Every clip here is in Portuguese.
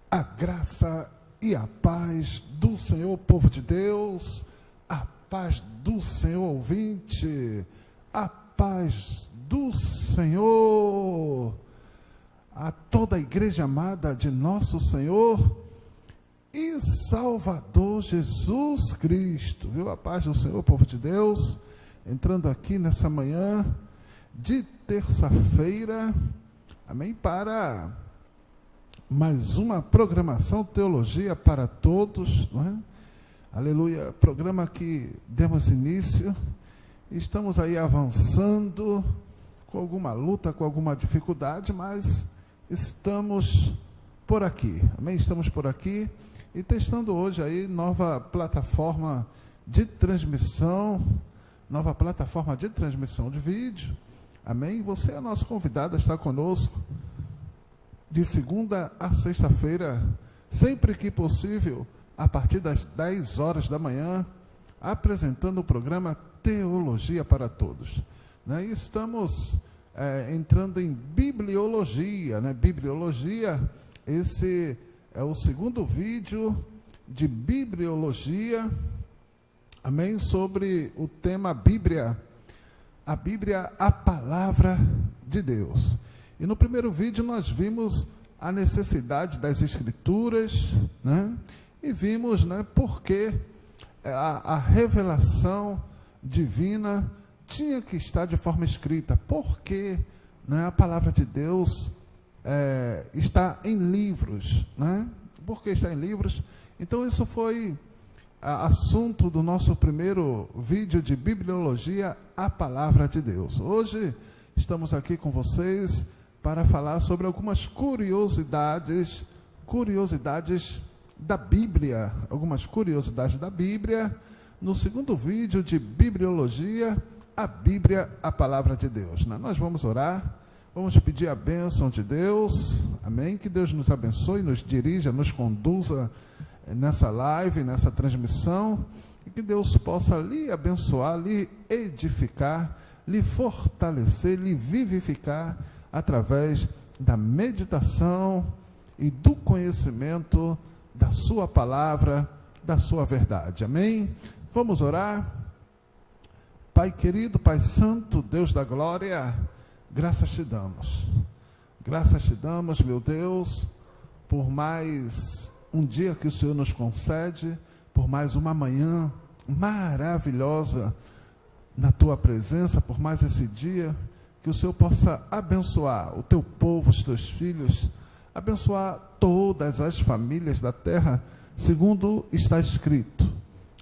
A graça e a paz do Senhor, povo de Deus, a paz do Senhor, ouvinte, a paz do Senhor, a toda a igreja amada de nosso Senhor e Salvador Jesus Cristo, viu? A paz do Senhor, povo de Deus, entrando aqui nessa manhã de terça-feira, amém, para mais uma programação Teologia para Todos, não é? Aleluia, programa que demos início, estamos aí avançando, com alguma luta, com alguma dificuldade, mas estamos por aqui, amém? Estamos por aqui e testando hoje aí nova plataforma de transmissão de vídeo, amém? Você é nosso convidado a estar conosco de segunda a sexta-feira, sempre que possível, a partir das 10 horas da manhã, apresentando o programa Teologia para Todos. Né? E estamos entrando em bibliologia, né? Bibliologia, esse é o segundo vídeo de bibliologia, amém? Sobre o tema Bíblia, a palavra de Deus. E no primeiro vídeo nós vimos a necessidade das escrituras, né? E vimos, né, por que a revelação divina tinha que estar de forma escrita, porque, né, a palavra de Deus está em livros, né? Por que está em livros? Então isso foi assunto do nosso primeiro vídeo de bibliologia, a palavra de Deus. Hoje estamos aqui com vocês para falar sobre algumas curiosidades da Bíblia, no segundo vídeo de bibliologia, a Bíblia, a palavra de Deus. Nós vamos orar, vamos pedir a bênção de Deus, amém? Que Deus nos abençoe, nos dirija, nos conduza nessa live, nessa transmissão, e que Deus possa lhe abençoar, lhe edificar, lhe fortalecer, lhe vivificar, através da meditação e do conhecimento da sua palavra, da sua verdade. Amém? Vamos orar. Pai querido, Pai santo, Deus da glória, graças te damos. Graças te damos, meu Deus, por mais um dia que o Senhor nos concede, por mais uma manhã maravilhosa na tua presença, por mais esse dia, que o Senhor possa abençoar o teu povo, os teus filhos, abençoar todas as famílias da terra, segundo está escrito.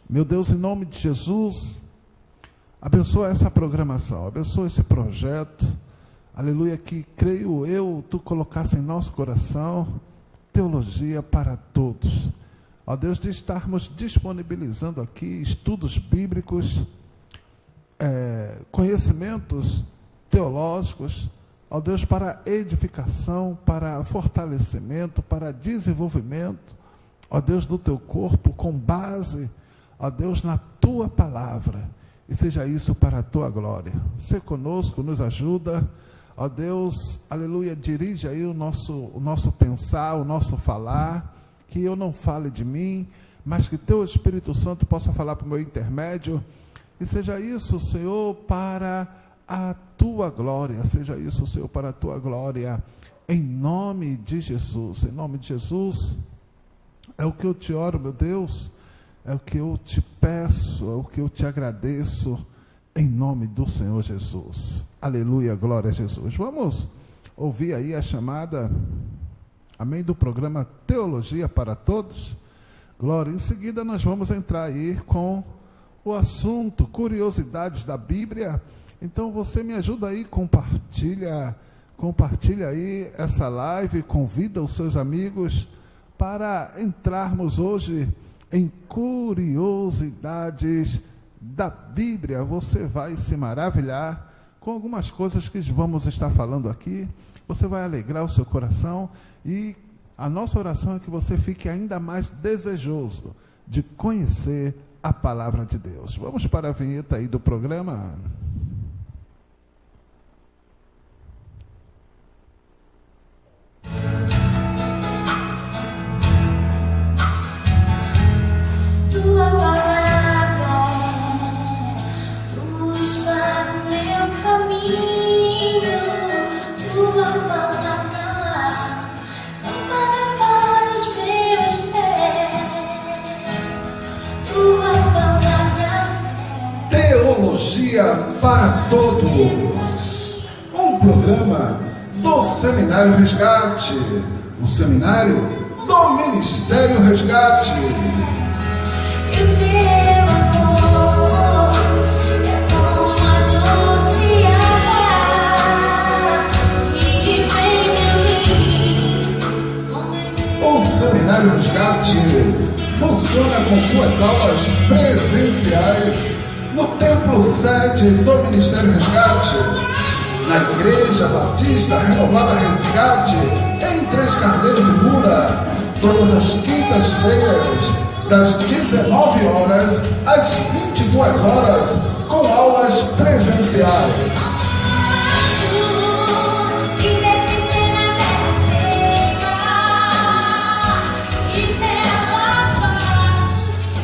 Meu Deus, em nome de Jesus, abençoa essa programação, abençoa esse projeto, aleluia, que creio eu, tu colocasse em nosso coração, teologia para todos. Ó Deus, de estarmos disponibilizando aqui estudos bíblicos, conhecimentos teológicos, ó Deus, para edificação, para fortalecimento, para desenvolvimento, ó Deus, do teu corpo, com base, ó Deus, na tua palavra, e seja isso para a tua glória. Sê conosco, nos ajuda, ó Deus, aleluia, dirige aí o nosso pensar, o nosso falar, que eu não fale de mim, mas que teu Espírito Santo possa falar por meu intermédio, e seja isso, Senhor, para a tua glória, seja isso, Senhor, para a tua glória, em nome de Jesus, é o que eu te oro, meu Deus, é o que eu te peço, é o que eu te agradeço, em nome do Senhor Jesus, aleluia, glória a Jesus. Vamos ouvir aí a chamada, amém, do programa Teologia para Todos, glória. Em seguida nós vamos entrar aí com o assunto, curiosidades da Bíblia. Então você me ajuda aí, compartilha aí essa live, convida os seus amigos para entrarmos hoje em curiosidades da Bíblia. Você vai se maravilhar com algumas coisas que vamos estar falando aqui, você vai alegrar o seu coração e a nossa oração é que você fique ainda mais desejoso de conhecer a palavra de Deus. Vamos para a vinheta aí do programa. Teologia para Todos, um programa do Seminário Resgate, o seminário do Ministério Resgate. E o teu amor é como a doce água, e vem a mim. O Seminário Resgate funciona com suas aulas presenciais no Templo Sede do Ministério Resgate, na Igreja Batista Renovada Resgate, em Três Carneiros e Mura, todas as quintas-feiras, das 19 horas às 22 horas, com aulas presenciais.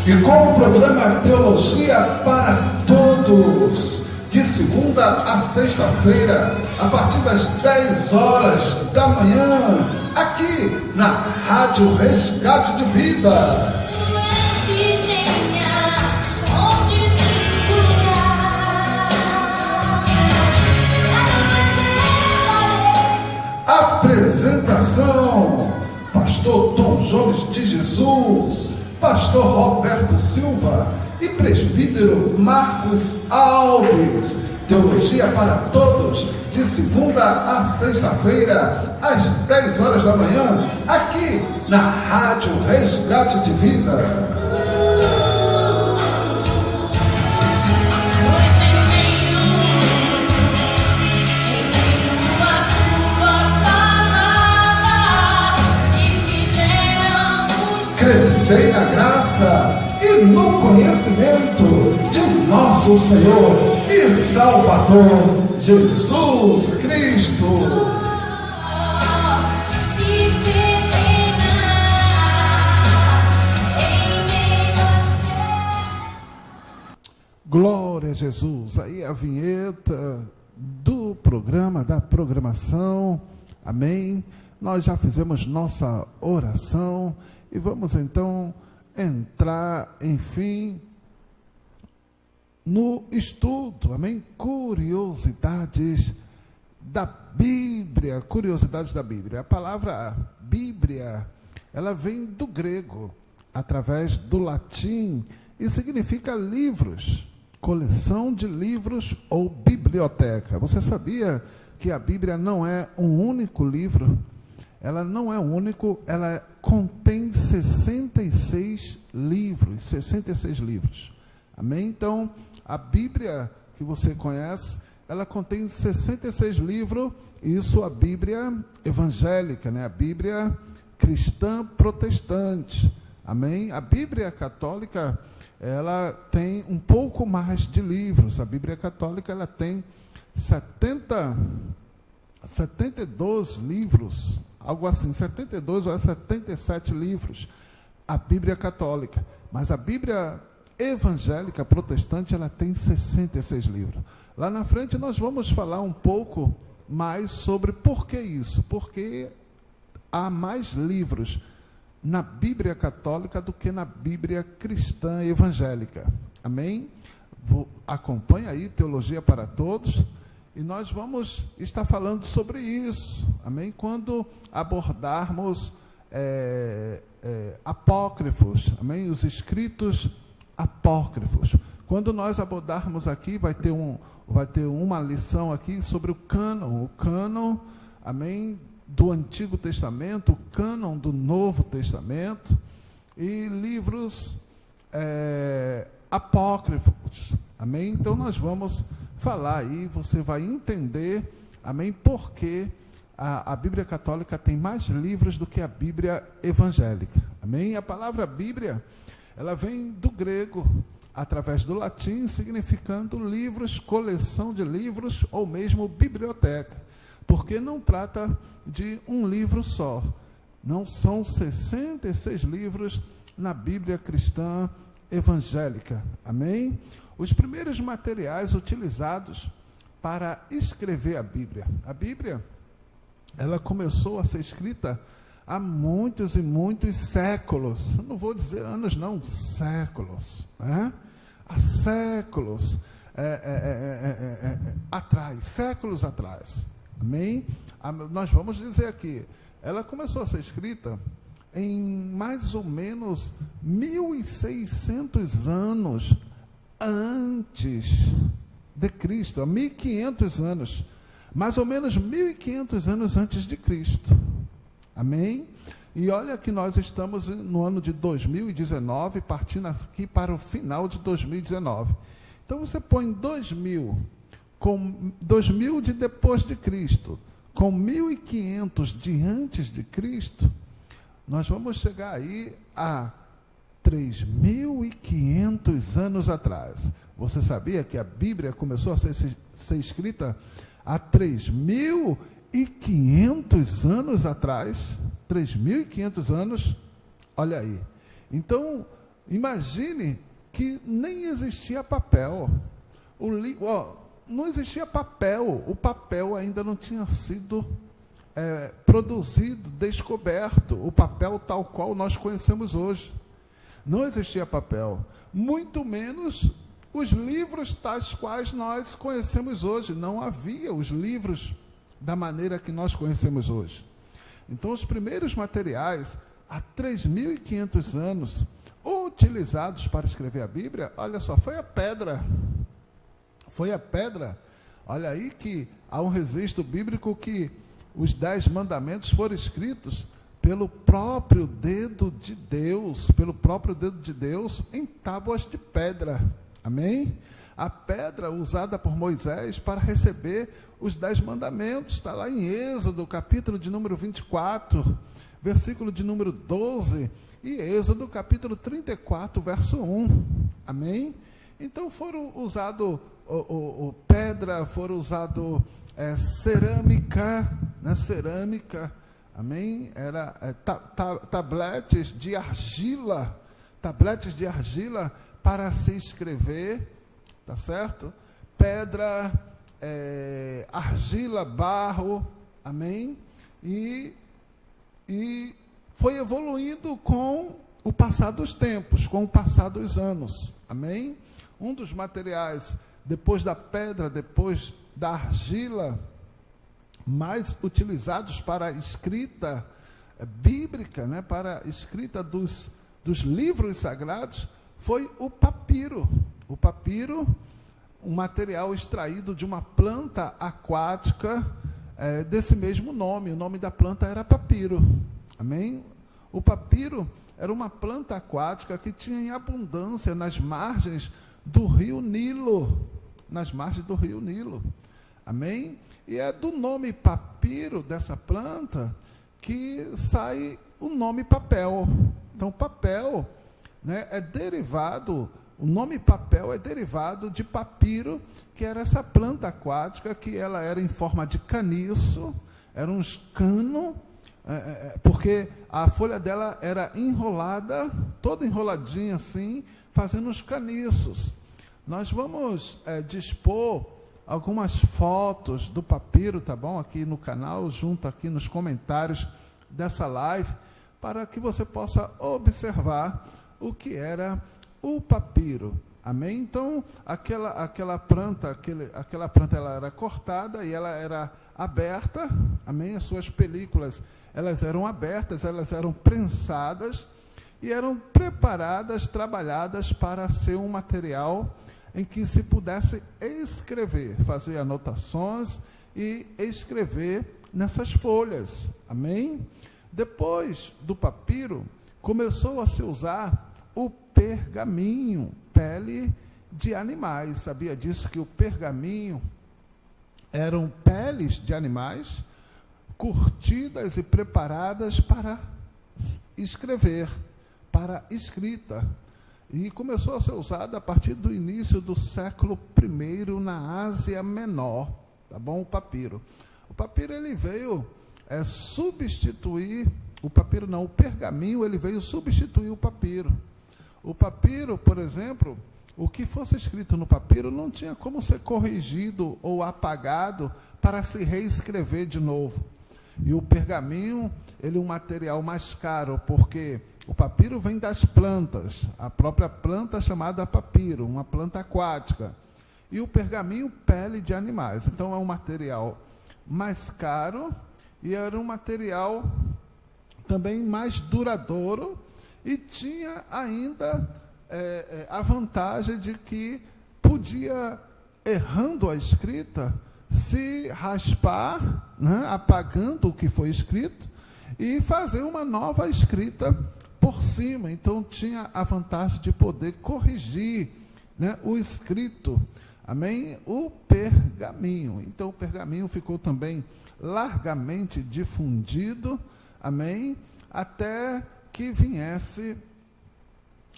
E com o programa Teologia para Todos, de segunda a sexta-feira, a partir das 10 horas da manhã, aqui na Rádio Resgate de Vida. Apresentação: Pastor Tom Jones de Jesus, Pastor Roberto Silva e Presbítero Marcos Alves. Teologia para Todos, de segunda a sexta-feira, às 10 horas da manhã, aqui na Rádio Resgate de Vida. Crescei na graça e no conhecimento de nosso Senhor e Salvador Jesus Cristo. Glória a Jesus. Aí a vinheta do programa, da programação. Amém. Nós já fizemos nossa oração. E vamos então entrar, enfim, no estudo, amém? Curiosidades da Bíblia, curiosidades da Bíblia. A palavra Bíblia, ela vem do grego, através do latim, e significa livros, coleção de livros ou biblioteca. Você sabia que a Bíblia não é um único livro? Ela não é único, ela contém 66 livros, 66 livros. Amém? Então, a Bíblia que você conhece, ela contém 66 livros, isso a Bíblia evangélica, né? A Bíblia cristã protestante. Amém? A Bíblia católica, ela tem um pouco mais de livros. A Bíblia católica, ela tem 72 livros, algo assim, 72 ou 77 livros, a Bíblia católica. Mas a Bíblia evangélica protestante, ela tem 66 livros. Lá na frente nós vamos falar um pouco mais sobre por que isso, porque há mais livros na Bíblia católica do que na Bíblia cristã evangélica. Amém? Acompanhe aí, Teologia para Todos. E nós vamos estar falando sobre isso, amém? Quando abordarmos apócrifos, amém? Os escritos apócrifos. Quando nós abordarmos aqui, vai ter uma lição aqui sobre o cânon, amém? Do Antigo Testamento, o cânon do Novo Testamento e livros apócrifos, amém? Então nós vamos falar aí, você vai entender, amém, porque a Bíblia católica tem mais livros do que a Bíblia evangélica, amém? A palavra Bíblia, ela vem do grego, através do latim, significando livros, coleção de livros, ou mesmo biblioteca, porque não trata de um livro só, não são 66 livros na Bíblia cristã evangélica, amém? Os primeiros materiais utilizados para escrever a Bíblia, ela começou a ser escrita há muitos e muitos séculos, não vou dizer anos não, séculos, né? Há séculos, atrás, séculos atrás. Amém? Nós vamos dizer aqui, ela começou a ser escrita em mais ou menos 1.600 anos antes de Cristo, há 1.500 anos, mais ou menos 1.500 anos antes de Cristo. Amém? E olha que nós estamos no ano de 2019, partindo aqui para o final de 2019. Então você põe 2000, com 2000 de depois de Cristo, com 1.500 de antes de Cristo, nós vamos chegar aí a 3.500 anos atrás. Você sabia que a Bíblia começou a ser escrita há 3.500 anos atrás? 3.500 anos, olha aí. Então, imagine que nem existia papel. Não existia papel. O papel ainda não tinha sido produzido, descoberto. O papel tal qual nós conhecemos hoje. Não existia papel. Muito menos os livros tais quais nós conhecemos hoje. Não havia os livros da maneira que nós conhecemos hoje. Então, os primeiros materiais, há 3.500 anos, utilizados para escrever a Bíblia, olha só, foi a pedra. Foi a pedra. Olha aí que há um registro bíblico que os 10 mandamentos foram escritos pelo próprio dedo de Deus, em tábuas de pedra. Amém? A pedra usada por Moisés para receber os 10 mandamentos, está lá em Êxodo, capítulo de número 24, versículo de número 12, e Êxodo, capítulo 34, verso 1. Amém? Então foram usados pedra, foram usados cerâmica, né? Cerâmica, amém? Era tabletes de argila para se escrever, tá certo? Pedra, argila, barro, amém? E foi evoluindo com o passar dos tempos, com o passar dos anos, amém? Um dos materiais, depois da pedra, depois da argila, mais utilizados para a escrita bíblica, né, para a escrita dos livros sagrados, foi o papiro. O papiro, um material extraído de uma planta aquática desse mesmo nome. O nome da planta era papiro. Amém? O papiro era uma planta aquática que tinha em abundância nas margens do rio Nilo. Nas margens do rio Nilo. Amém? E é do nome papiro dessa planta que sai o nome papel. Então, papel, né, o nome papel é derivado de papiro, que era essa planta aquática, que ela era em forma de caniço, era uns cano, porque a folha dela era enrolada, toda enroladinha assim, fazendo os caniços. Nós vamos dispor algumas fotos do papiro, tá bom? Aqui no canal, junto aqui nos comentários dessa live, para que você possa observar o que era o papiro. Amém? Então, aquela planta ela era cortada e ela era aberta. Amém? As suas películas, elas eram abertas, elas eram prensadas e eram preparadas, trabalhadas para ser um material em que se pudesse escrever, fazer anotações e escrever nessas folhas. Amém? Depois do papiro, começou a se usar o pergaminho, pele de animais. Sabia disso, que o pergaminho eram peles de animais curtidas e preparadas para escrever, para escrita. E começou a ser usada a partir do início do século I na Ásia Menor, tá bom? O papiro. O papiro ele veio substituir, o pergaminho ele veio substituir o papiro. O papiro, por exemplo, o que fosse escrito no papiro não tinha como ser corrigido ou apagado para se reescrever de novo. E o pergaminho, ele é um material mais caro, porque o papiro vem das plantas, a própria planta chamada papiro, uma planta aquática. e o pergaminho, pele de animais. Então é um material mais caro e era um material também mais duradouro, e tinha ainda a vantagem de que podia, errando a escrita, se raspar, né, apagando o que foi escrito, e fazer uma nova escrita por cima. Então tinha a vantagem de poder corrigir, né, o escrito. Amém? O pergaminho. Então o pergaminho ficou também largamente difundido, amém? Até que viesse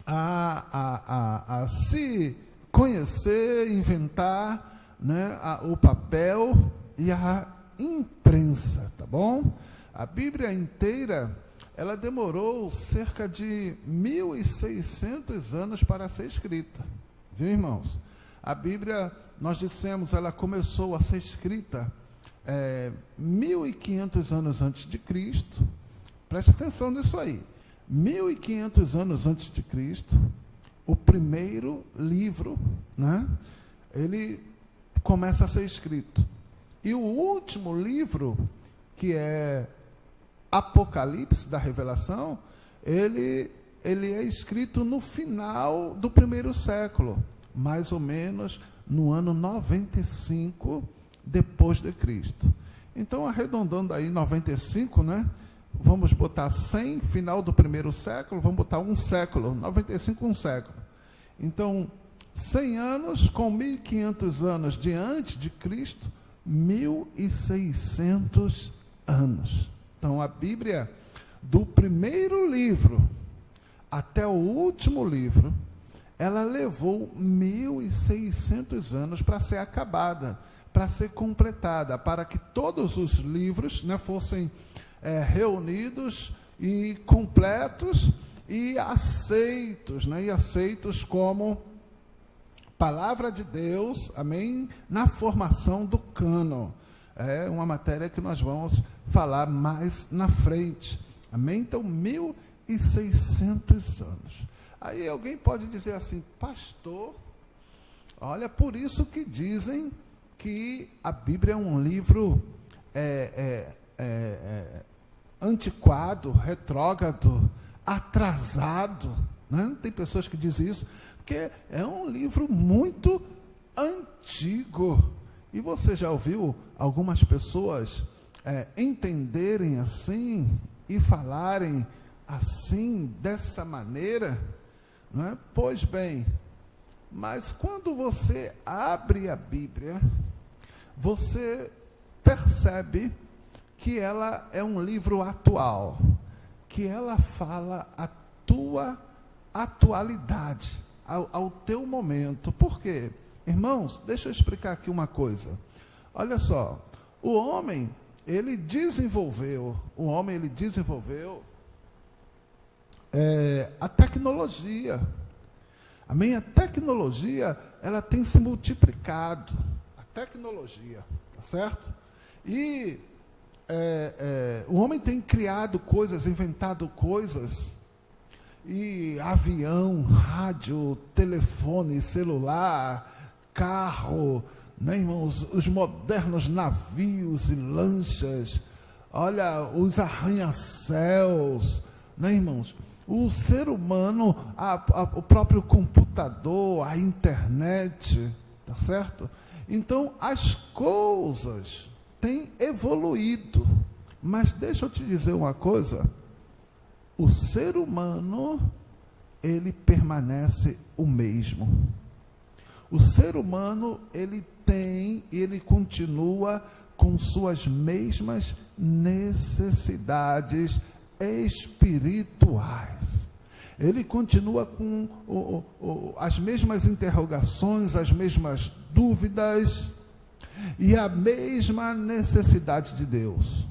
a se conhecer, inventar, né, o papel e a imprensa, tá bom? A Bíblia inteira, ela demorou cerca de 1.600 anos para ser escrita, viu, irmãos? A Bíblia, nós dissemos, ela começou a ser escrita 1.500 anos antes de Cristo. Preste atenção nisso aí. 1.500 anos antes de Cristo, o primeiro livro, né, ele começa a ser escrito. E o último livro, que é Apocalipse, da Revelação, ele é escrito no final do primeiro século, mais ou menos no ano 95 depois de Cristo. Então, arredondando aí 95, né? Vamos botar 100, final do primeiro século, vamos botar um século, 95, um século. Então, 100 anos com 1.500 anos diante de Cristo, 1.600 anos. Então, a Bíblia, do primeiro livro até o último livro, ela levou 1.600 anos para ser acabada, para ser completada, para que todos os livros, né, fossem reunidos e completos e aceitos, né, como palavra de Deus, amém, na formação do cânon. É uma matéria que nós vamos falar mais na frente, amém? Então, 1.600 anos. Aí alguém pode dizer assim: pastor, olha, por isso que dizem que a Bíblia é um livro antiquado, retrógrado, atrasado, né? Tem pessoas que dizem isso, porque é um livro muito antigo. E você já ouviu algumas pessoas entenderem assim e falarem assim, dessa maneira? Não é? Pois bem, mas quando você abre a Bíblia, você percebe que ela é um livro atual, que ela fala a tua atualidade, ao teu momento. Por quê? Irmãos, deixa eu explicar aqui uma coisa. Olha só, o homem, ele desenvolveu a tecnologia. Amém? A tecnologia, ela tem se multiplicado. A tecnologia, tá certo? E o homem tem criado coisas, inventado coisas, e avião, rádio, telefone, celular, carro, né, irmãos, os modernos navios e lanchas, olha, os arranha-céus, né, irmãos? O ser humano, o próprio computador, a internet, tá certo? Então, as coisas têm evoluído, mas deixa eu te dizer uma coisa: o ser humano, ele permanece o mesmo. O ser humano, ele continua com suas mesmas necessidades espirituais. Ele continua com as mesmas interrogações, as mesmas dúvidas e a mesma necessidade de Deus.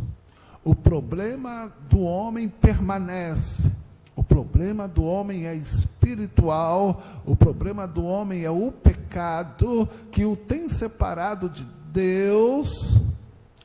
O problema do homem permanece. O problema do homem é espiritual. O problema do homem é o pecado que o tem separado de Deus.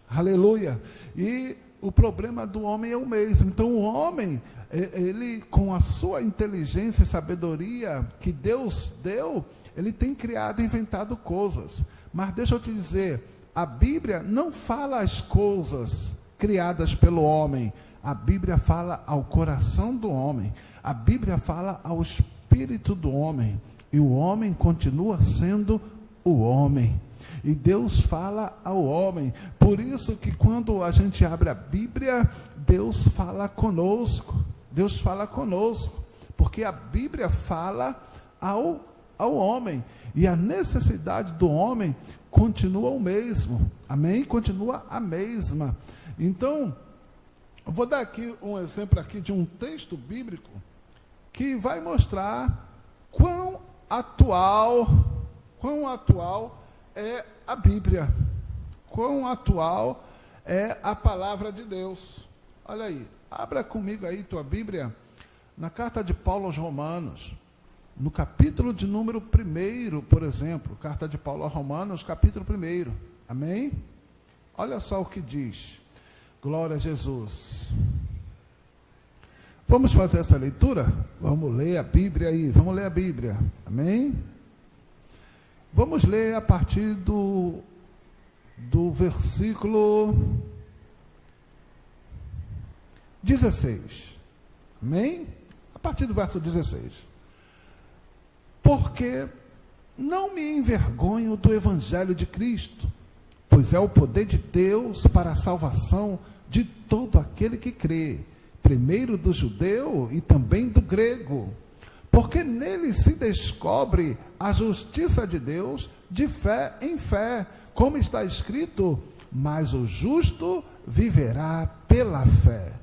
Aleluia. E o problema do homem é o mesmo. Então o homem, ele com a sua inteligência e sabedoria que Deus deu, ele tem criado e inventado coisas. Mas deixa eu te dizer, a Bíblia não fala as coisas criadas pelo homem. A Bíblia fala ao coração do homem. A Bíblia fala ao espírito do homem. E o homem continua sendo o homem. E Deus fala ao homem. Por isso que quando a gente abre a Bíblia, Deus fala conosco. Deus fala conosco. Porque a Bíblia fala ao homem. E a necessidade do homem continua o mesmo. Amém? Continua a mesma. Então, eu vou dar aqui um exemplo aqui de um texto bíblico que vai mostrar quão atual é a Bíblia, quão atual é a palavra de Deus. Olha aí, abra comigo aí tua Bíblia, na carta de Paulo aos Romanos, no capítulo de número 1, por exemplo, carta de Paulo aos Romanos, capítulo 1, amém? Olha só o que diz, glória a Jesus. Vamos fazer essa leitura? Vamos ler a Bíblia aí, vamos ler a Bíblia, amém? Vamos ler a partir do versículo 16, amém? A partir do verso 16. Porque não me envergonho do Evangelho de Cristo, pois é o poder de Deus para a salvação de todo aquele que crê, primeiro do judeu e também do grego, porque nele se descobre a justiça de Deus de fé em fé, como está escrito, mas o justo viverá pela fé,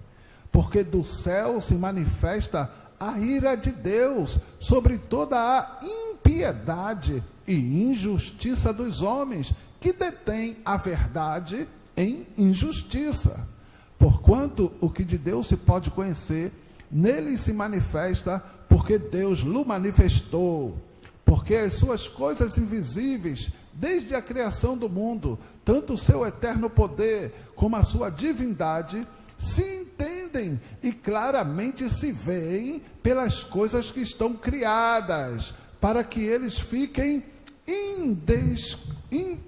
porque do céu se manifesta a ira de Deus sobre toda a impiedade e injustiça dos homens, que detêm a verdade em injustiça. Porquanto o que de Deus se pode conhecer, nele se manifesta, porque Deus lhe manifestou. Porque as suas coisas invisíveis, desde a criação do mundo, tanto o seu eterno poder como a sua divindade, se entendem e claramente se veem pelas coisas que estão criadas, para que eles fiquem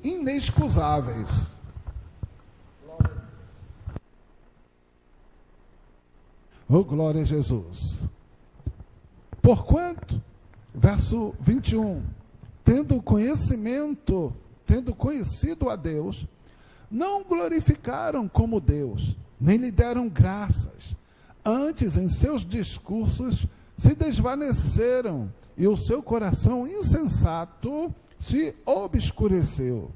inexcusáveis. Oh, glória a Jesus. Porquanto, verso 21, tendo conhecido a Deus, não glorificaram como Deus, nem lhe deram graças. Antes, em seus discursos, se desvaneceram, e o seu coração insensato se obscureceu.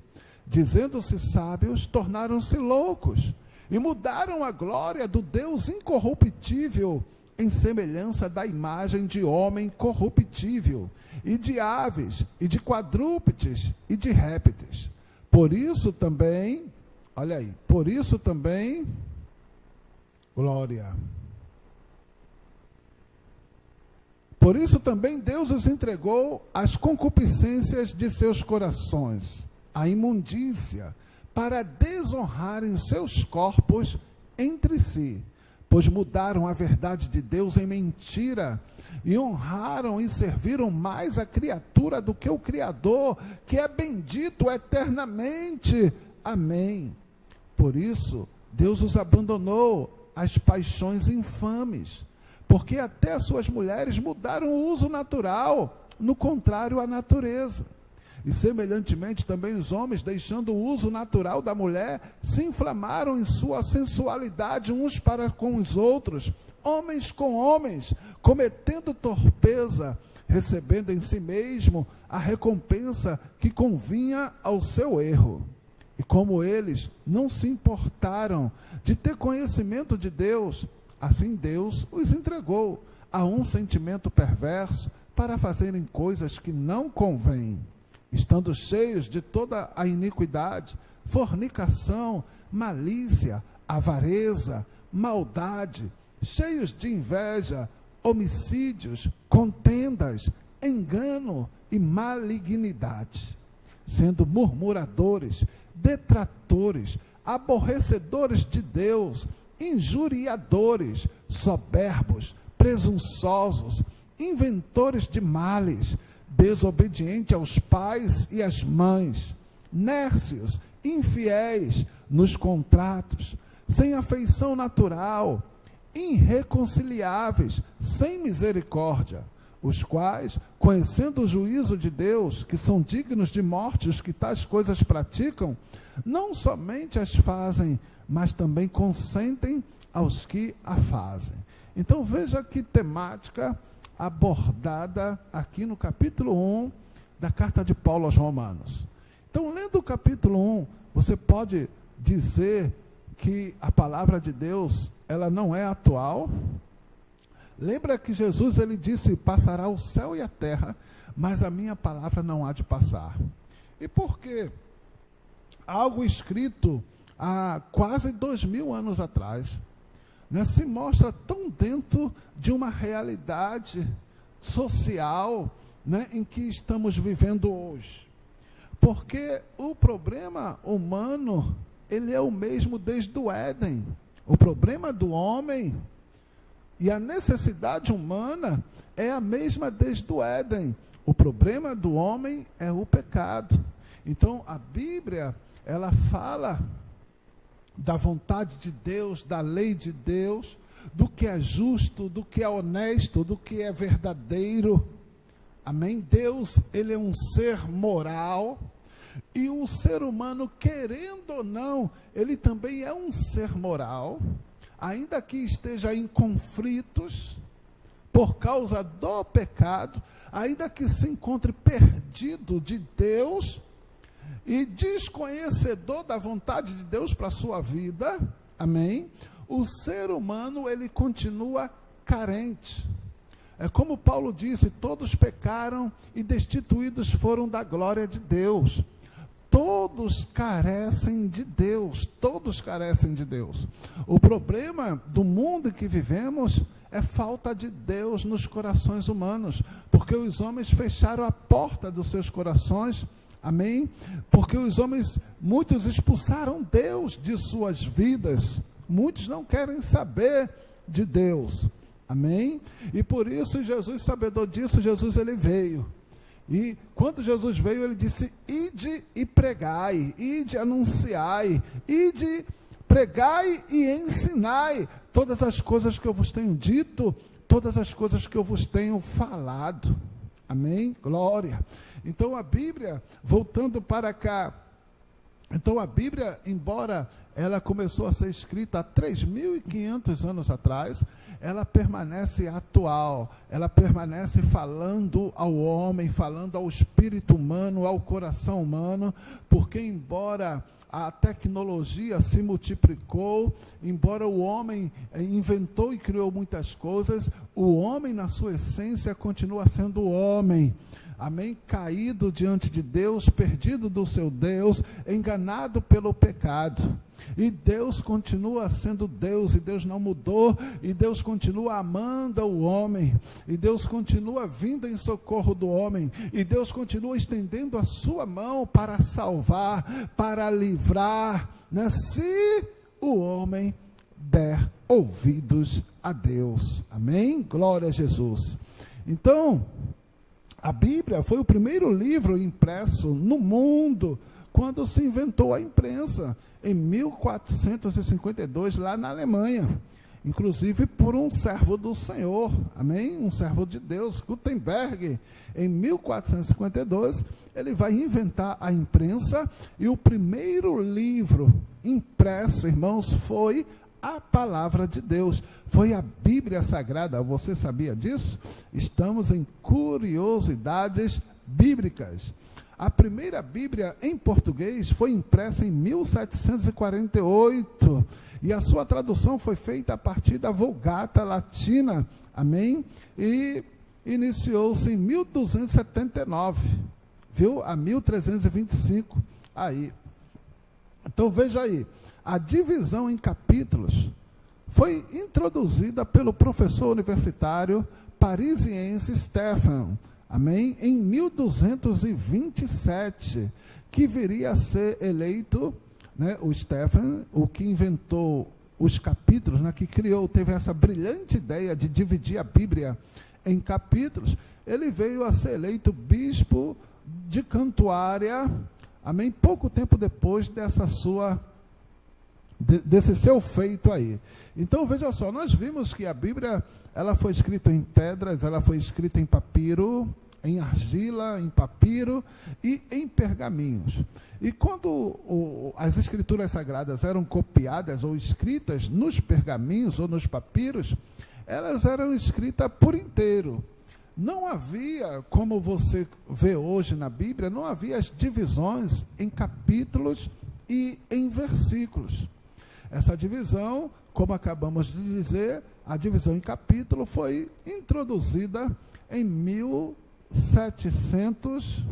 Dizendo-se sábios, tornaram-se loucos, e mudaram a glória do Deus incorruptível em semelhança da imagem de homem corruptível, e de aves, e de quadrúpedes, e de répteis. Por isso também, olha aí, por isso também, glória. Por isso também Deus os entregou às concupiscências de seus corações, à imundícia, para desonrarem seus corpos entre si, pois mudaram a verdade de Deus em mentira, e honraram e serviram mais a criatura do que o Criador, que é bendito eternamente. Amém. Por isso, Deus os abandonou às paixões infames, porque até suas mulheres mudaram o uso natural, no contrário à natureza. E semelhantemente também os homens, deixando o uso natural da mulher, se inflamaram em sua sensualidade uns para com os outros, homens com homens, cometendo torpeza, recebendo em si mesmo a recompensa que convinha ao seu erro. E como eles não se importaram de ter conhecimento de Deus, assim Deus os entregou a um sentimento perverso para fazerem coisas que não convêm, estando cheios de toda a iniquidade, fornicação, malícia, avareza, maldade, cheios de inveja, homicídios, contendas, engano e malignidade, sendo murmuradores, detratores, aborrecedores de Deus, injuriadores, soberbos, presunçosos, inventores de males, desobediente aos pais e às mães, nércios, infiéis nos contratos, sem afeição natural, irreconciliáveis, sem misericórdia, os quais, conhecendo o juízo de Deus, que são dignos de morte os que tais coisas praticam, não somente as fazem, mas também consentem aos que a fazem. Então veja que temática abordada aqui no capítulo 1 da carta de Paulo aos Romanos. Então, lendo o capítulo 1, você pode dizer que a palavra de Deus, ela não é atual. Lembra que Jesus, ele disse, passará o céu e a terra, mas a minha palavra não há de passar. E por quê? Algo escrito há quase 2000 anos atrás, né, se mostra tão dentro de uma realidade social, né, em que estamos vivendo hoje. Porque o problema humano, ele é o mesmo desde o Éden. O problema do homem e a necessidade humana é a mesma desde o Éden. O problema do homem é o pecado. Então, a Bíblia, ela fala da vontade de Deus, da lei de Deus, do que é justo, do que é honesto, do que é verdadeiro. Amém? Deus, ele é um ser moral, e o ser humano, querendo ou não, ele também é um ser moral, ainda que esteja em conflitos por causa do pecado, ainda que se encontre perdido de Deus e desconhecedor da vontade de Deus para a sua vida, amém? O ser humano, ele continua carente. É como Paulo disse, todos pecaram e destituídos foram da glória de Deus. Todos carecem de Deus, todos carecem de Deus. O problema do mundo em que vivemos é falta de Deus nos corações humanos, porque os homens fecharam a porta dos seus corações, amém? Porque os homens, muitos expulsaram Deus de suas vidas, muitos não querem saber de Deus, amém? E por isso Jesus, sabedor disso, Jesus ele veio. E quando Jesus veio, ele disse, ide e pregai, ide anunciai, ide pregai e ensinai todas as coisas que eu vos tenho dito, todas as coisas que eu vos tenho falado. Amém? Glória. Então a Bíblia, voltando para cá, então a Bíblia, embora ela começou a ser escrita há 3.500 anos atrás, ela permanece atual, ela permanece falando ao homem, falando ao espírito humano, ao coração humano, porque embora a tecnologia se multiplicou, embora o homem inventou e criou muitas coisas, o homem na sua essência continua sendo homem. Amém? Caído diante de Deus, perdido do seu Deus, enganado pelo pecado. E Deus continua sendo Deus, e Deus não mudou, e Deus continua amando o homem, e Deus continua vindo em socorro do homem, e Deus continua estendendo a sua mão para salvar, para livrar, né? Se o homem der ouvidos a Deus. Amém? Glória a Jesus. Então, a Bíblia foi o primeiro livro impresso no mundo quando se inventou a imprensa, em 1452, lá na Alemanha, inclusive por um servo do Senhor, amém? Um servo de Deus, Gutenberg. Em 1452, ele vai inventar a imprensa, e o primeiro livro impresso, irmãos, foi a palavra de Deus, foi a Bíblia Sagrada. Você sabia disso? Estamos em curiosidades bíblicas. A primeira Bíblia em português foi impressa em 1748, e a sua tradução foi feita a partir da Vulgata Latina, amém? E iniciou-se em 1279, viu? A 1325, aí. Então veja aí, a divisão em capítulos foi introduzida pelo professor universitário parisiense Stephan, amém? Em 1227, que viria a ser eleito, né, o Stephan, o que inventou os capítulos, né, que criou, teve essa brilhante ideia de dividir a Bíblia em capítulos. ele veio a ser eleito bispo de Cantuária, amém? Pouco tempo depois desse seu feito aí. Então, veja só, nós vimos que a Bíblia, ela foi escrita em pedras, ela foi escrita em papiro, em argila, em papiro e em pergaminhos. E quando as escrituras sagradas eram copiadas ou escritas nos pergaminhos ou nos papiros, elas eram escritas por inteiro. Não havia, como você vê hoje na Bíblia, não havia as divisões em capítulos e em versículos. Essa divisão, como acabamos de dizer, a divisão em capítulo foi introduzida em 1700.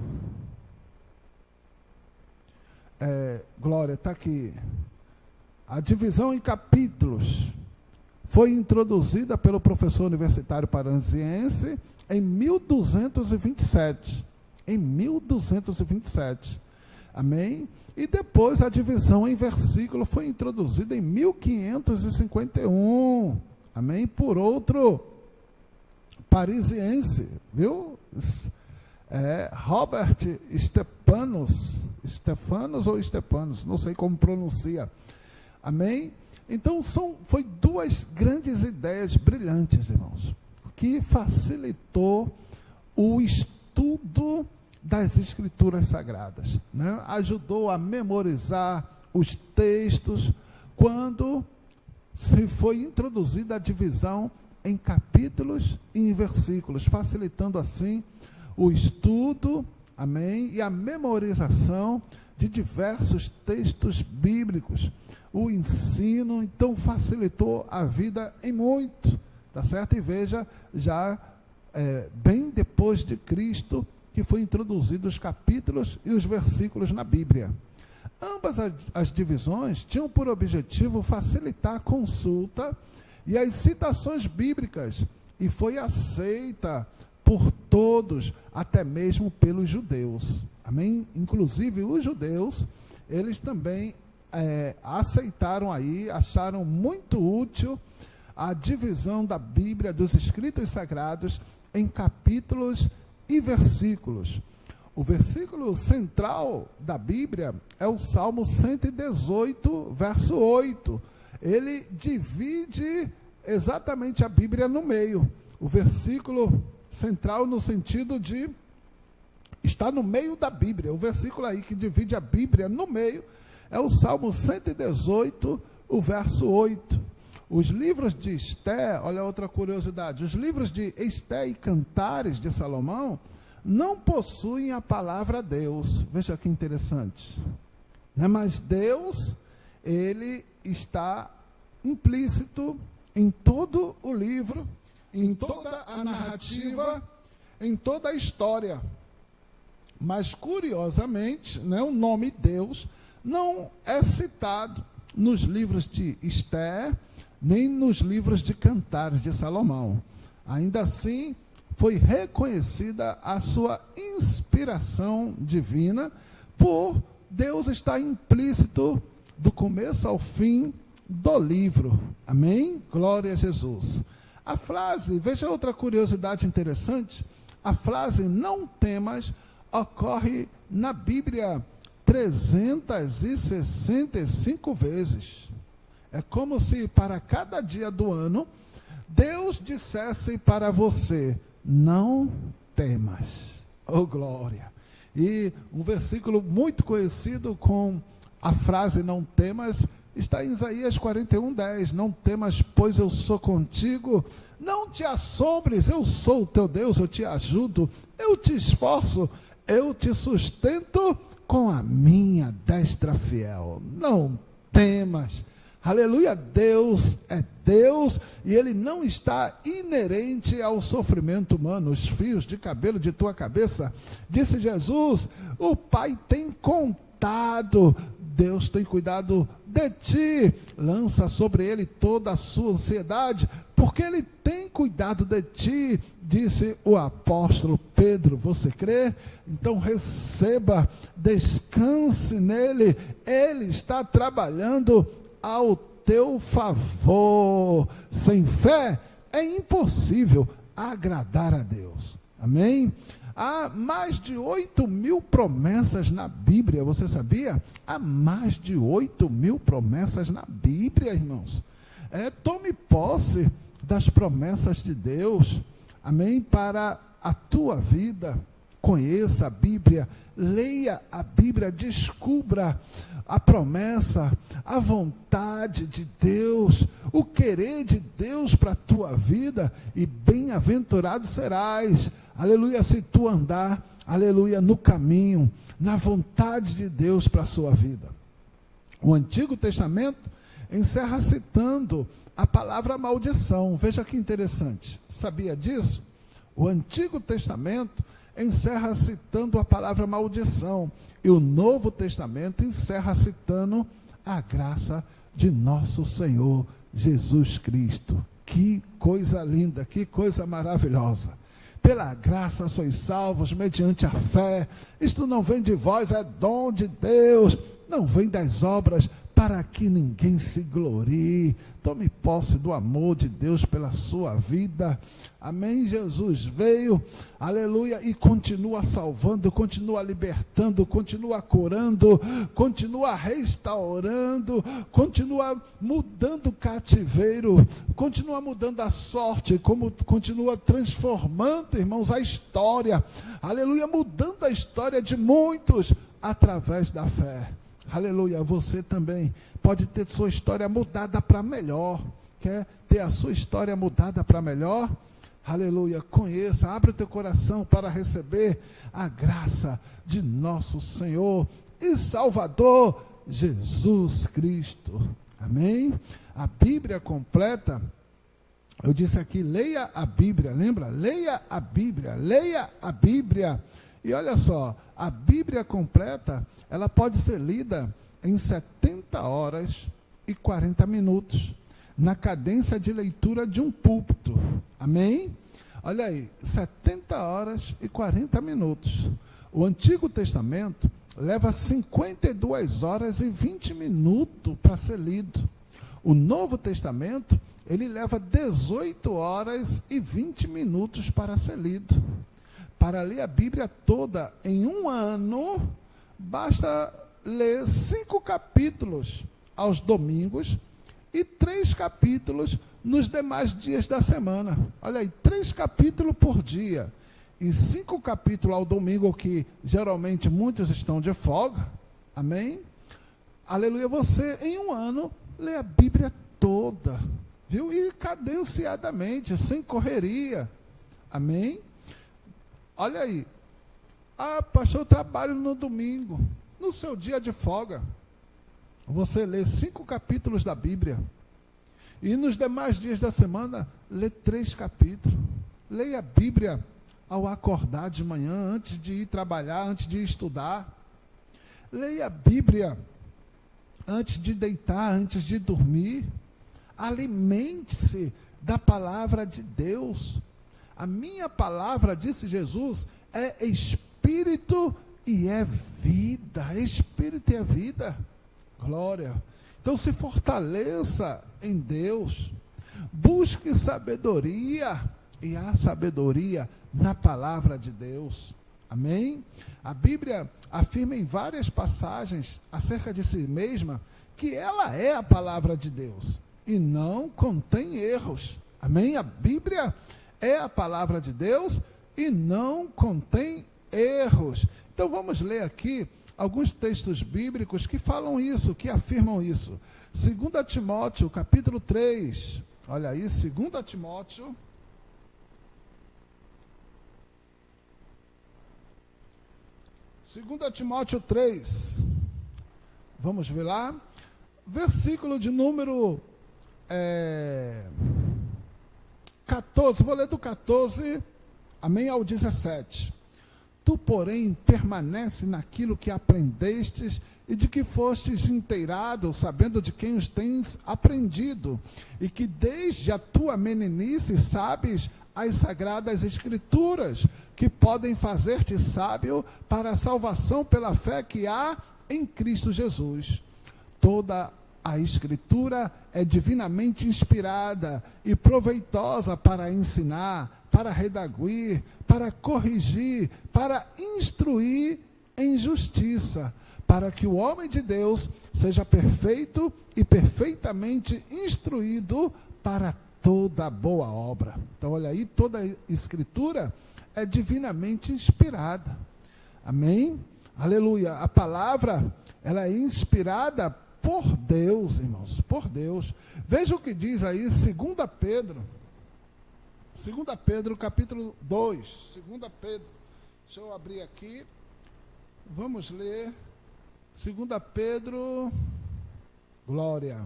Glória, está aqui. A divisão em capítulos foi introduzida pelo professor universitário paranaense em 1227. Em 1227. Amém? E depois a divisão em versículo foi introduzida em 1551. Amém? Por outro parisiense, viu? Robert Stefanos, não sei como pronuncia. Amém? Então, foi duas grandes ideias brilhantes, irmãos, que facilitou o estudo das Escrituras Sagradas, né? Ajudou a memorizar os textos quando se foi introduzida a divisão em capítulos e em versículos, facilitando assim o estudo, amém, e a memorização de diversos textos bíblicos. O ensino, então, facilitou a vida em muito, tá certo? E veja, já bem depois de Cristo, que foi introduzidos os capítulos e os versículos na Bíblia. Ambas as divisões tinham por objetivo facilitar a consulta e as citações bíblicas, e foi aceita por todos, até mesmo pelos judeus. Amém? Inclusive os judeus, eles também aceitaram aí, acharam muito útil a divisão da Bíblia, dos escritos sagrados, em capítulos e versículos. O versículo central da Bíblia é o Salmo 118, verso 8. Ele divide exatamente a Bíblia no meio. O versículo central no sentido de estar no meio da Bíblia. O versículo aí que divide a Bíblia no meio é o Salmo 118, o verso 8. Os livros de Esté, olha outra curiosidade, os livros de Esté e Cantares de Salomão não possuem a palavra Deus. Veja que interessante. Mas Deus, ele está implícito em todo o livro, em toda a narrativa, em toda a história. Mas, curiosamente, o nome Deus não é citado nos livros de Esté, nem nos livros de Cantares de Salomão. Ainda assim, foi reconhecida a sua inspiração divina, por Deus estar implícito do começo ao fim do livro. Amém? Glória a Jesus. A frase, veja outra curiosidade interessante, a frase "não temas" ocorre na Bíblia 365 vezes. É como se para cada dia do ano, Deus dissesse para você: não temas. Oh, glória! E um versículo muito conhecido com a frase "não temas" está em Isaías 41:10. Não temas, pois eu sou contigo. Não te assombres, eu sou o teu Deus, eu te ajudo, eu te esforço, eu te sustento com a minha destra fiel. Não temas. Aleluia, Deus é Deus e Ele não está inerente ao sofrimento humano. Os fios de cabelo de tua cabeça, disse Jesus, o Pai tem contado, Deus tem cuidado de ti, lança sobre Ele toda a sua ansiedade, porque Ele tem cuidado de ti, disse o apóstolo Pedro. Você crê? Então receba, descanse nele, Ele está trabalhando ao teu favor. Sem fé é impossível agradar a Deus. Amém? Há mais de 8.000 promessas na Bíblia, você sabia? Há mais de 8.000 promessas na Bíblia, irmãos. Tome posse das promessas de Deus, amém? Para a tua vida. Conheça a Bíblia, leia a Bíblia, descubra a promessa, a vontade de Deus, o querer de Deus para a tua vida, e bem-aventurado serás, aleluia, se tu andar, aleluia, no caminho, na vontade de Deus para a sua vida. O Antigo Testamento encerra citando a palavra maldição. Veja que interessante, sabia disso? O Antigo Testamento encerra citando a palavra maldição, e o Novo Testamento encerra citando a graça de nosso Senhor Jesus Cristo. Que coisa linda, que coisa maravilhosa. Pela graça sois salvos mediante a fé. Isto não vem de vós, é dom de Deus, não vem das obras, para que ninguém se glorie. Tome posse do amor de Deus pela sua vida. Amém? Jesus veio, aleluia, e continua salvando, continua libertando, continua curando, continua restaurando, continua mudando o cativeiro, continua mudando a sorte, como continua transformando, irmãos, a história, aleluia, mudando a história de muitos através da fé. Aleluia, você também pode ter sua história mudada para melhor. Quer ter a sua história mudada para melhor? Aleluia, conheça, abre o teu coração para receber a graça de nosso Senhor e Salvador Jesus Cristo. Amém? A Bíblia completa, eu disse aqui, leia a Bíblia, lembra? Leia a Bíblia, leia a Bíblia. E olha só, a Bíblia completa, ela pode ser lida em 70 horas e 40 minutos, na cadência de leitura de um púlpito. Amém? Olha aí, 70 horas e 40 minutos. O Antigo Testamento leva 52 horas e 20 minutos para ser lido. O Novo Testamento, ele leva 18 horas e 20 minutos para ser lido. Para ler a Bíblia toda em um ano, basta ler 5 capítulos aos domingos e 3 capítulos nos demais dias da semana. Olha aí, 3 capítulos por dia e 5 capítulos ao domingo, que geralmente muitos estão de folga. Amém? Aleluia, você em um ano lê a Bíblia toda, viu? E cadenciadamente, sem correria. Amém? Olha aí, pastor, eu trabalho no domingo. No seu dia de folga, você lê 5 capítulos da Bíblia. E nos demais dias da semana, lê 3 capítulos. Leia a Bíblia ao acordar de manhã, antes de ir trabalhar, antes de ir estudar. Leia a Bíblia antes de deitar, antes de dormir. Alimente-se da palavra de Deus. A minha palavra, disse Jesus, é espírito e é vida. Espírito e é vida. Glória. Então se fortaleça em Deus. Busque sabedoria. E há sabedoria na palavra de Deus. Amém? A Bíblia afirma em várias passagens acerca de si mesma que ela é a palavra de Deus. E não contém erros. Amém? A Bíblia é a palavra de Deus e não contém erros. Então vamos ler aqui alguns textos bíblicos que falam isso, que afirmam isso. 2 Timóteo, capítulo 3. Olha aí, 2 Timóteo. Segunda Timóteo 3. Vamos ver lá. Versículo de número 14, vou ler do 14, amém, ao 17. Tu, porém, permanece naquilo que aprendestes e de que fostes inteirado, sabendo de quem os tens aprendido, e que desde a tua meninice sabes as sagradas escrituras, que podem fazer-te sábio para a salvação pela fé que há em Cristo Jesus. Toda a Escritura é divinamente inspirada e proveitosa para ensinar, para redaguir, para corrigir, para instruir em justiça, para que o homem de Deus seja perfeito e perfeitamente instruído para toda boa obra. Então, olha aí, toda a Escritura é divinamente inspirada. Amém? Aleluia. A palavra, ela é inspirada por Deus, irmãos, por Deus. Veja o que diz aí 2 Pedro. 2 Pedro, capítulo 2. 2 Pedro. Deixa eu abrir aqui. Vamos ler. 2 Pedro. Glória.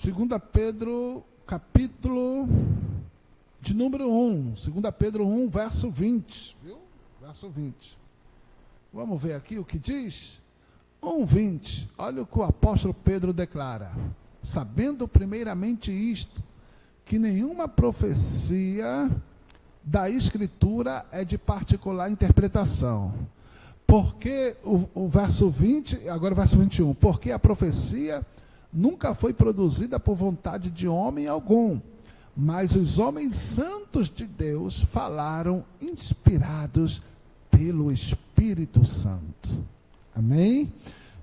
2 Pedro, capítulo de número 1. 2 Pedro 1, verso 20. Viu? Verso 20. Vamos ver aqui o que diz? 1:20, olha o que o apóstolo Pedro declara: sabendo primeiramente isto, que nenhuma profecia da Escritura é de particular interpretação. Porque, o verso 20, agora o verso 21, porque a profecia nunca foi produzida por vontade de homem algum, mas os homens santos de Deus falaram inspirados pelo Espírito Santo. Amém?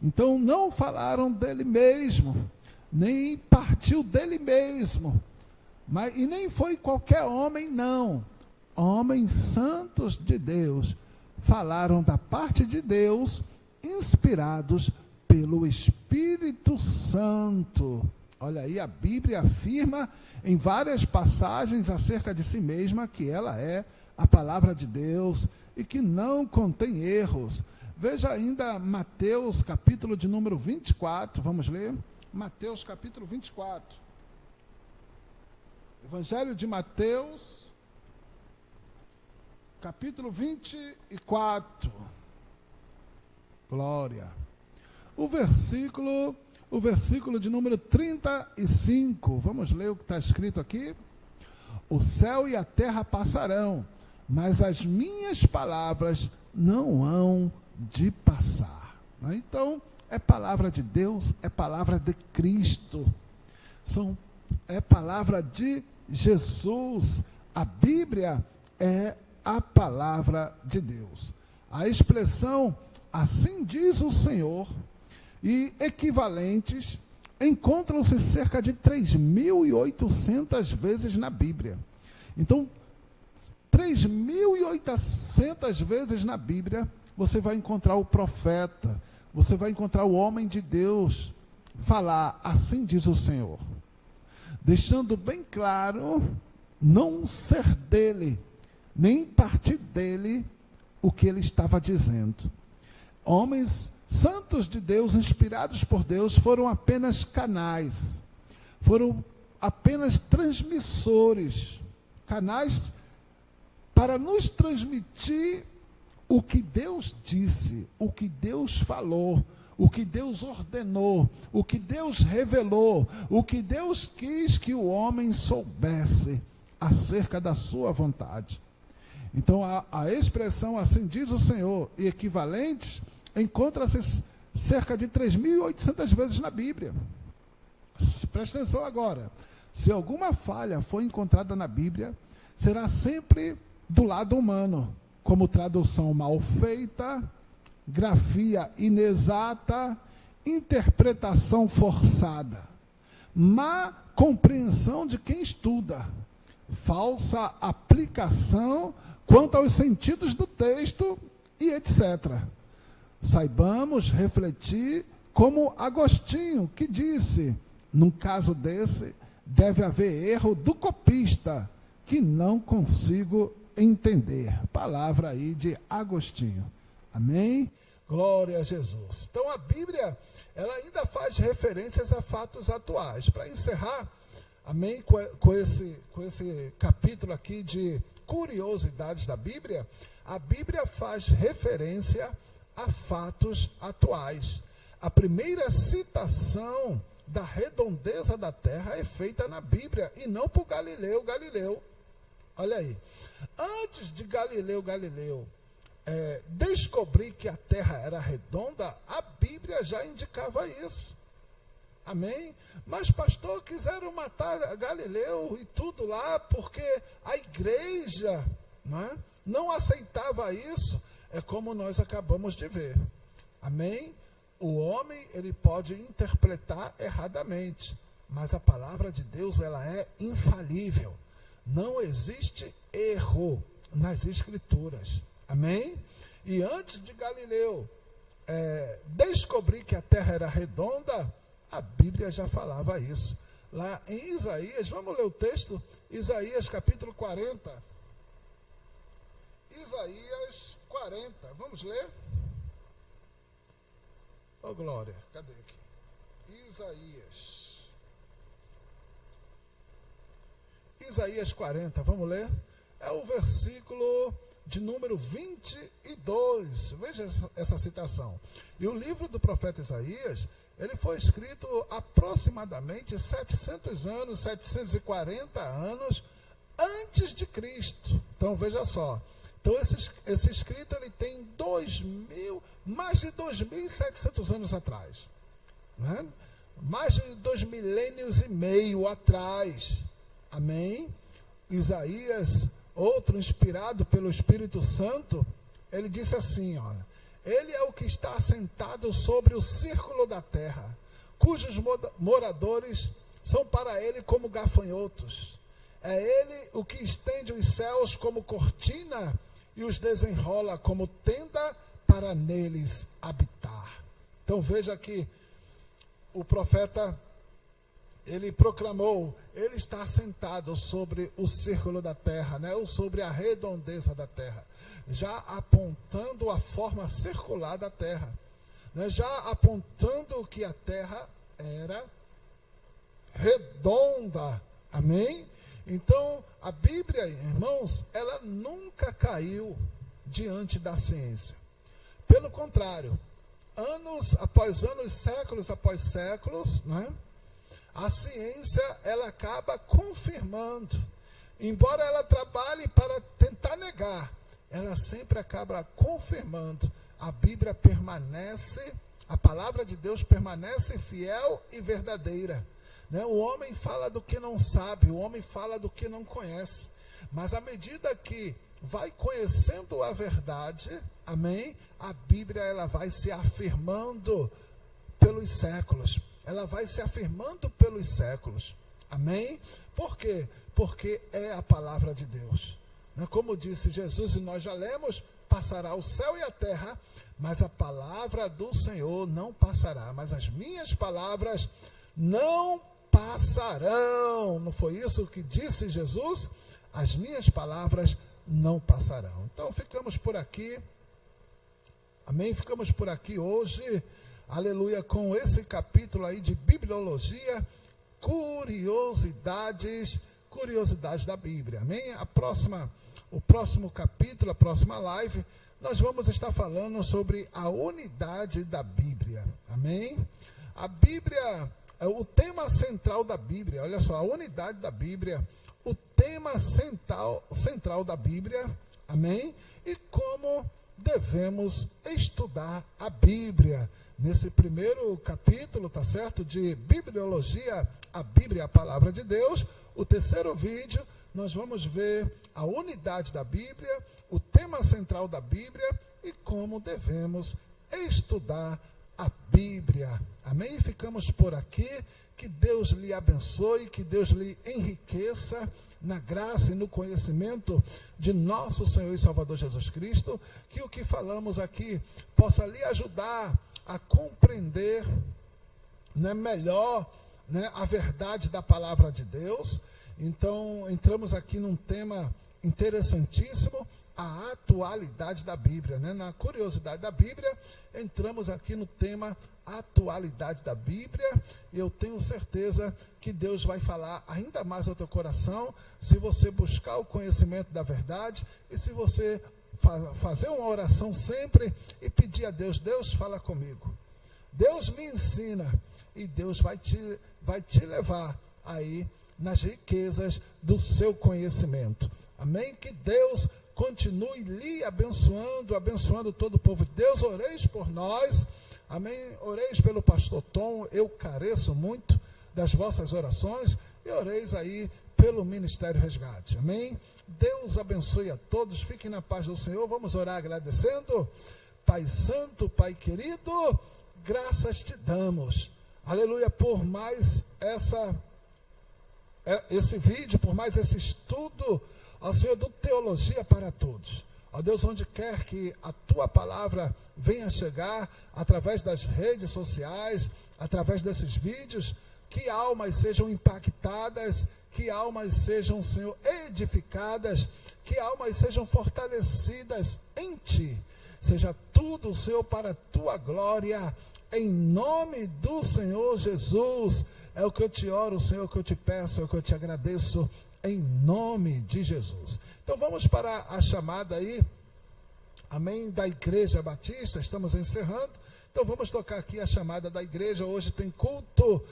Então não falaram dele mesmo, nem partiu dele mesmo, e nem foi qualquer homem, não. Homens santos de Deus falaram da parte de Deus, inspirados pelo Espírito Santo. Olha aí, a Bíblia afirma em várias passagens acerca de si mesma que ela é a palavra de Deus e que não contém erros. Veja ainda Mateus, capítulo de número 24, vamos ler? Mateus, capítulo 24. Evangelho de Mateus, capítulo 24. Glória. O versículo de número 35. Vamos ler o que está escrito aqui? O céu e a terra passarão, mas as minhas palavras não hão de passar. Então, é palavra de Deus, é palavra de Cristo, é palavra de Jesus. A Bíblia é a palavra de Deus. A expressão assim diz o Senhor e equivalentes encontram-se cerca de 3.800 vezes na Bíblia. Então, 3.800 vezes na Bíblia você vai encontrar o profeta, você vai encontrar o homem de Deus falar, assim diz o Senhor, deixando bem claro não ser dele, nem partir dele o que ele estava dizendo. Homens santos de Deus, inspirados por Deus, foram apenas canais, foram apenas transmissores, canais para nos transmitir o que Deus disse, o que Deus falou, o que Deus ordenou, o que Deus revelou, o que Deus quis que o homem soubesse acerca da sua vontade. Então, a expressão assim diz o Senhor e equivalentes encontra-se cerca de 3.800 vezes na Bíblia. Presta atenção agora. Se alguma falha for encontrada na Bíblia, será sempre do lado humano, como tradução mal feita, grafia inexata, interpretação forçada, má compreensão de quem estuda, falsa aplicação quanto aos sentidos do texto e etc. Saibamos refletir como Agostinho, que disse, num caso desse, deve haver erro do copista, que não consigo entender. Palavra aí de Agostinho. Amém? Glória a Jesus. Então a Bíblia, ela ainda faz referências a fatos atuais. Para encerrar, amém, com esse capítulo aqui de curiosidades da Bíblia, a Bíblia faz referência a fatos atuais. A primeira citação da redondeza da terra é feita na Bíblia e não por Galileu Galileu. Olha aí, antes de Galileu descobrir que a terra era redonda, a Bíblia Bíblia já indicava isso. Amém? Mas, pastor, quiseram matar Galileu e tudo lá, porque a igreja não aceitava isso. É como nós acabamos de ver. Amém? O homem, ele pode interpretar erradamente, mas a palavra de Deus, ela é infalível. Não existe erro nas escrituras. Amém? E antes de Galileu descobrir que a terra era redonda, a Bíblia já falava isso. Lá em Isaías, vamos ler o texto? Isaías capítulo 40. Isaías 40, vamos ler? Oh, glória, cadê aqui? Isaías 40, vamos ler? É o versículo de número 22. Veja essa citação. E o livro do profeta Isaías, ele foi escrito aproximadamente 700 anos, 740 anos antes de Cristo. Então, veja só. Então, esse escrito, ele tem mais de 2.700 anos atrás. Né? Mais de 2 milênios e meio atrás. Amém? Isaías, outro inspirado pelo Espírito Santo, ele disse assim, olha: ele é o que está assentado sobre o círculo da terra, cujos moradores são para ele como gafanhotos. É ele o que estende os céus como cortina e os desenrola como tenda para neles habitar. Então veja que o profeta, ele proclamou, ele está assentado sobre o círculo da terra, né? Ou sobre a redondeza da terra, já apontando a forma circular da terra, né? Já apontando que a terra era redonda. Amém? Então, a Bíblia, irmãos, ela nunca caiu diante da ciência. Pelo contrário, anos após anos, séculos após séculos, né? A ciência, ela acaba confirmando. Embora ela trabalhe para tentar negar, ela sempre acaba confirmando. A Bíblia permanece, a palavra de Deus permanece fiel e verdadeira. Né? O homem fala do que não sabe, o homem fala do que não conhece. Mas à medida que vai conhecendo a verdade, amém? A Bíblia, ela vai se afirmando pelos séculos. Ela vai se afirmando pelos séculos. Amém? Por quê? Porque é a palavra de Deus. Como disse Jesus, e nós já lemos, passará o céu e a terra, mas a palavra do Senhor não passará. Mas as minhas palavras não passarão. Não foi isso que disse Jesus? As minhas palavras não passarão. Então ficamos por aqui. Amém? Ficamos por aqui hoje. Aleluia, com esse capítulo aí de bibliologia, curiosidades da Bíblia. Amém? O próximo capítulo, a próxima live, nós vamos estar falando sobre a unidade da Bíblia. Amém? A Bíblia é o tema central da Bíblia. Olha só, a unidade da Bíblia, o tema central da Bíblia. Amém? E como devemos estudar a Bíblia. Nesse primeiro capítulo, tá certo? De bibliologia, a Bíblia, a palavra de Deus. O terceiro vídeo, nós vamos ver a unidade da Bíblia, o tema central da Bíblia e como devemos estudar a Bíblia. Amém? Ficamos por aqui. Que Deus lhe abençoe, que Deus lhe enriqueça na graça e no conhecimento de nosso Senhor e Salvador Jesus Cristo. Que o que falamos aqui possa lhe ajudar a compreender, né, melhor, né, a verdade da palavra de Deus. Então, entramos aqui num tema interessantíssimo, a atualidade da Bíblia, né? Na curiosidade da Bíblia, entramos aqui no tema atualidade da Bíblia, e eu tenho certeza que Deus vai falar ainda mais ao teu coração, se você buscar o conhecimento da verdade, e se você fazer uma oração sempre e pedir a Deus: Deus, fala comigo, Deus me ensina, e Deus vai te levar aí nas riquezas do seu conhecimento. Amém? Que Deus continue lhe abençoando todo o povo de Deus. Oreis por nós. Amém? Oreis pelo pastor Tom, eu careço muito das vossas orações, e oreis aí pelo Ministério Resgate. Amém? Deus abençoe a todos, fiquem na paz do Senhor. Vamos orar agradecendo. Pai Santo, Pai querido, graças te damos. Aleluia, por mais esse vídeo, por mais esse estudo, ó Senhor, do Teologia para Todos. Ó Deus, onde quer que a tua palavra venha chegar, através das redes sociais, através desses vídeos, que almas sejam impactadas, que almas sejam, Senhor, edificadas, que almas sejam fortalecidas em Ti. Seja tudo, Senhor, para a Tua glória, em nome do Senhor Jesus. É o que eu te oro, Senhor, o que eu te peço, é o que eu te agradeço, em nome de Jesus. Então vamos para a chamada aí, amém, da Igreja Batista. Estamos encerrando. Então vamos tocar aqui a chamada da igreja. Hoje tem culto,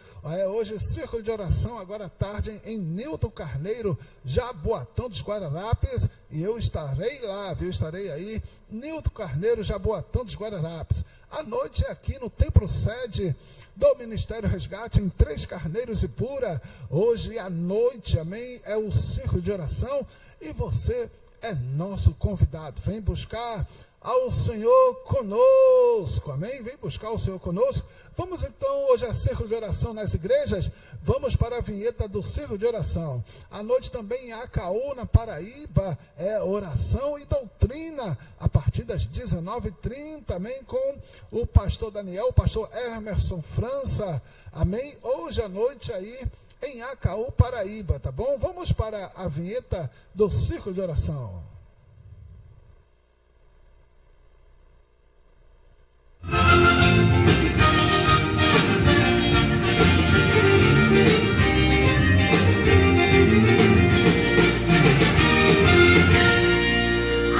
hoje círculo de oração, agora à tarde em Nilton Carneiro, Jaboatão dos Guararapes, e eu estarei lá, viu? Estarei aí, Nilton Carneiro, Jaboatão dos Guararapes. À noite é aqui no templo sede do Ministério Resgate, em Três Carneiros e Pura. Hoje à noite, amém, é o círculo de oração, e você é nosso convidado. Vem buscar ao Senhor conosco, amém? Vem buscar o Senhor conosco. Vamos então, hoje é círculo de oração nas igrejas, vamos para a vinheta do círculo de oração. À noite também em Acaú, na Paraíba, é oração e doutrina, a partir das 19h30, amém? Com o pastor Daniel, o pastor Emerson França, amém? Hoje à noite aí em Acaú, Paraíba, tá bom? Vamos para a vinheta do círculo de oração.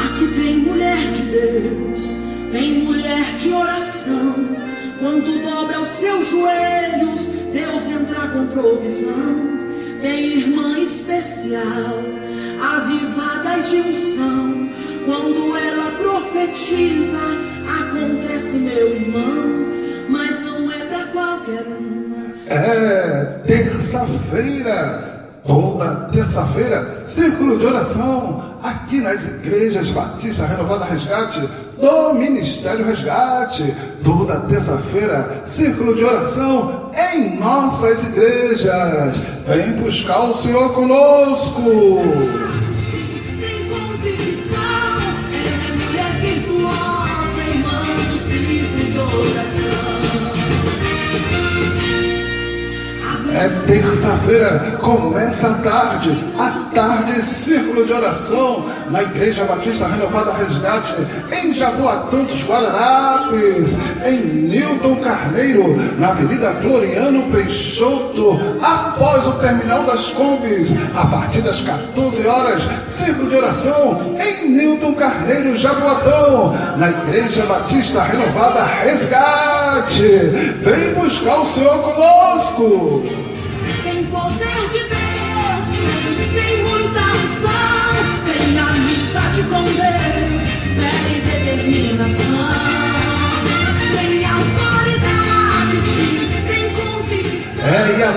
Aqui tem mulher de Deus, tem mulher de oração. Quando dobra os seus joelhos, Deus entra com provisão. Tem irmã especial, avivada de unção. Quando ela profetiza, acontece, meu irmão, mas não é pra qualquer um. É terça-feira, toda terça-feira, círculo de oração, aqui nas igrejas Batista Renovada Resgate, do Ministério Resgate. Toda terça-feira, círculo de oração em nossas igrejas. Vem buscar o Senhor conosco. Tem convicção, é mulher virtuosa, irmã do círculo de oração. É terça-feira, começa a tarde, círculo de oração, na Igreja Batista Renovada Resgate, em Jaboatão dos Guararapes, em Nilton Carneiro, na Avenida Floriano Peixoto, após o terminal das Combis, a partir das 14 horas, círculo de oração, em Nilton Carneiro, Jaboatão, na Igreja Batista Renovada Resgate. Vem buscar o Senhor conosco. Tem poder de Deus, tem muita unção, tem amizade com Deus, fé e determinação, tem autoridade, tem convicção. E a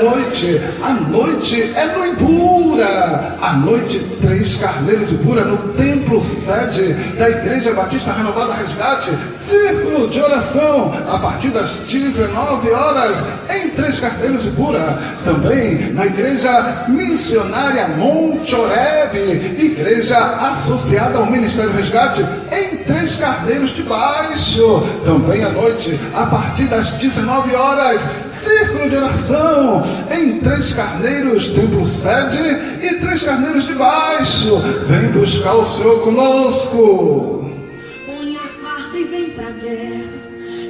noite é no Ibura, à noite Três Carneiros e Pura, no templo sede da Igreja Batista Renovada Resgate, círculo de oração, a partir das 19 horas, em Três Carneiros e Pura. Também na Igreja Missionária Monte Oreb, igreja associada ao Ministério Resgate, em Três Carneiros de Baixo. Também à noite, a partir das 19 horas, círculo de oração, em Três Carneiros, templo sede, e Três Carneiros de Baixo. Vem buscar o Senhor conosco. Põe a farda e vem pra guerra,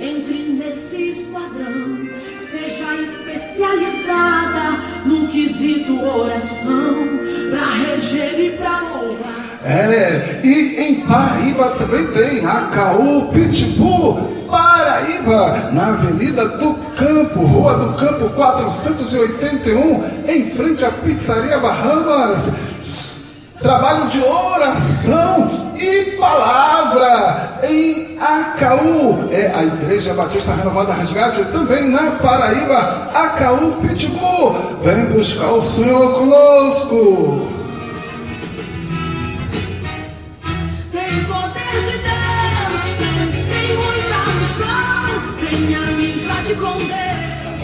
entre nesse esquadrão, seja especializada no quesito oração, pra reger e pra louvar. E em Paraíba também tem Acaú, Pitbull, Paraíba, na Avenida do Campo, Rua do Campo 481, em frente à Pizzaria Bahamas. trabalho de oração e palavra em Acaú. É a Igreja Batista Renovada Resgate, também na Paraíba, Acaú, Pitbull. Vem buscar o Senhor conosco. Tem poder de Deus, tem muita unção, tem amizade com Deus.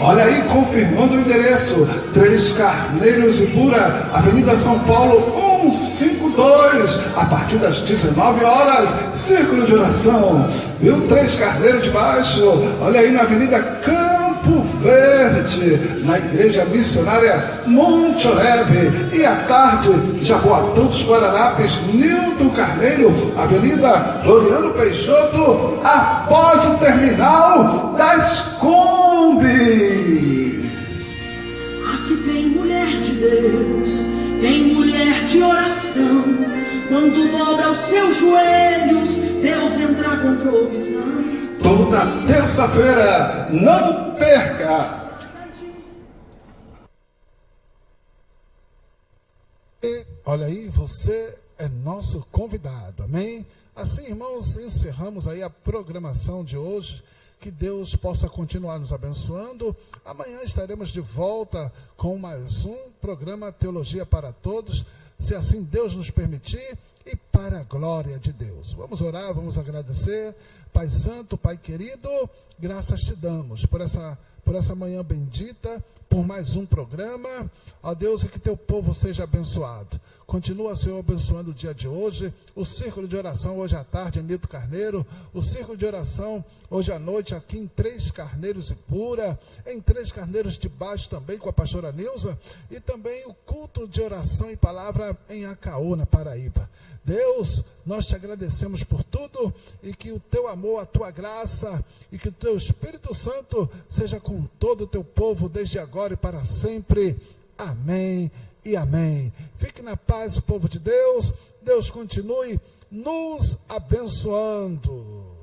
Olha aí, confirmando o endereço: 3 Carneiros e Pura, Avenida São Paulo 152, a partir das 19 horas, círculo de oração, viu? 3 Carneiros de Baixo, olha aí na Avenida Campo Verde, na Igreja Missionária Monte Oreb. E à tarde, Jaboatão dos Guararapes, Nilton Carneiro, Avenida Floriano Peixoto, após o terminal das Combis. Aqui tem mulher de Deus, tem mulher de oração. Quando dobra os seus joelhos, Deus entra com provisão. Toda terça-feira, não perca! E, olha aí, você é nosso convidado, amém? Assim, irmãos, encerramos aí a programação de hoje. Que Deus possa continuar nos abençoando. Amanhã estaremos de volta com mais um programa Teologia para Todos, se assim Deus nos permitir e para a glória de Deus. Vamos orar, vamos agradecer. Pai Santo, Pai querido, graças te damos por essa manhã bendita, por mais um programa. Ó Deus, e que teu povo seja abençoado. Continua, Senhor, abençoando o dia de hoje, o círculo de oração hoje à tarde em Nilton Carneiro, o círculo de oração hoje à noite aqui em 3 Carneiros e Pura, em 3 Carneiros de Baixo também com a pastora Nilza, e também o culto de oração e palavra em Acaú, na Paraíba. Deus, nós te agradecemos por tudo, e que o teu amor, a tua graça, e que o teu Espírito Santo seja com todo o teu povo, desde agora e para sempre. Amém e amém. Fique na paz, povo de Deus. Deus continue nos abençoando.